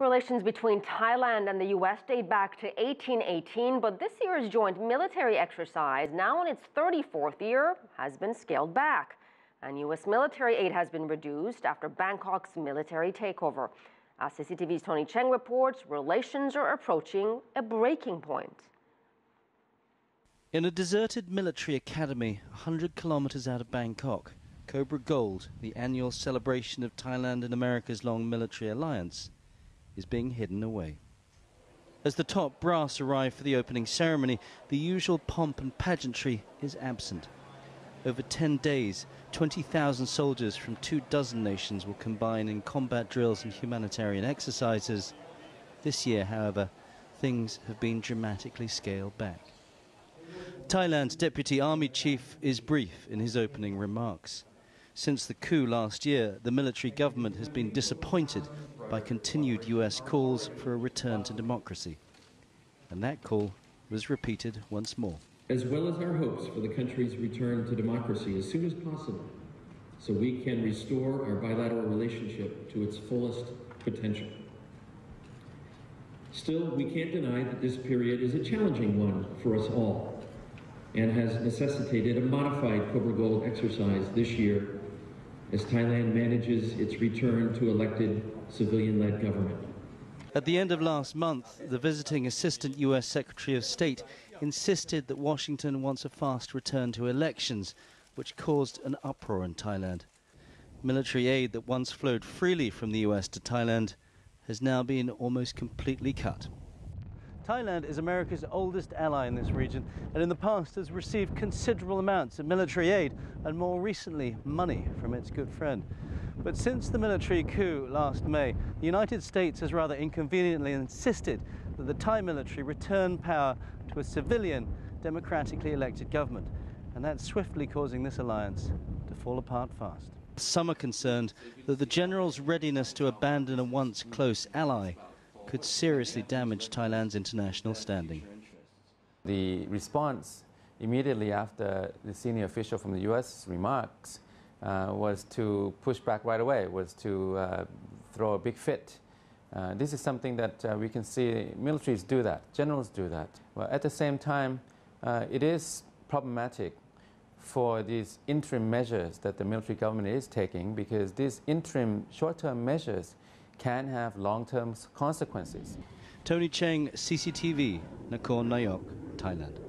Relations between Thailand and the U.S. date back to 1818, but this year's joint military exercise, now in its 34th year, has been scaled back. And U.S. military aid has been reduced after Bangkok's military takeover. As CCTV's Tony Cheng reports, relations are approaching a breaking point. In a deserted military academy 100 kilometers out of Bangkok, Cobra Gold, the annual celebration of Thailand and America's long military alliance, is being hidden away. As the top brass arrive for the opening ceremony, the usual pomp and pageantry is absent. Over 10 days, 20,000 soldiers from 24 nations will combine in combat drills and humanitarian exercises. This year, however, things have been dramatically scaled back. Thailand's Deputy Army Chief is brief in his opening remarks. Since the coup last year, the military government has been disappointed by continued US calls for a return to democracy. And that call was repeated once more. As well as our hopes for the country's return to democracy as soon as possible, so we can restore our bilateral relationship to its fullest potential. Still, we can't deny that this period is a challenging one for us all and has necessitated a modified Cobra Gold exercise this year as Thailand manages its return to elected civilian-led government. At the end of last month, the visiting Assistant US Secretary of State insisted that Washington wants a fast return to elections, which caused an uproar in Thailand. Military aid that once flowed freely from the US to Thailand has now been almost completely cut. Thailand is America's oldest ally in this region and in the past has received considerable amounts of military aid and more recently money from its good friend. But since the military coup last May, the United States has rather inconveniently insisted that the Thai military return power to a civilian, democratically elected government. And that's swiftly causing this alliance to fall apart fast. Some are concerned that the general's readiness to abandon a once close ally could seriously damage Thailand's international standing. The response immediately after the senior official from the U.S. remarks was to push back right away, was to throw a big fit. This is something that we can see militaries do that, generals do that. Well, at the same time, it is problematic for these interim measures that the military government is taking, because these interim short-term measures can have long-term consequences. Tony Cheng, CCTV, Nakhon Nayok, Thailand.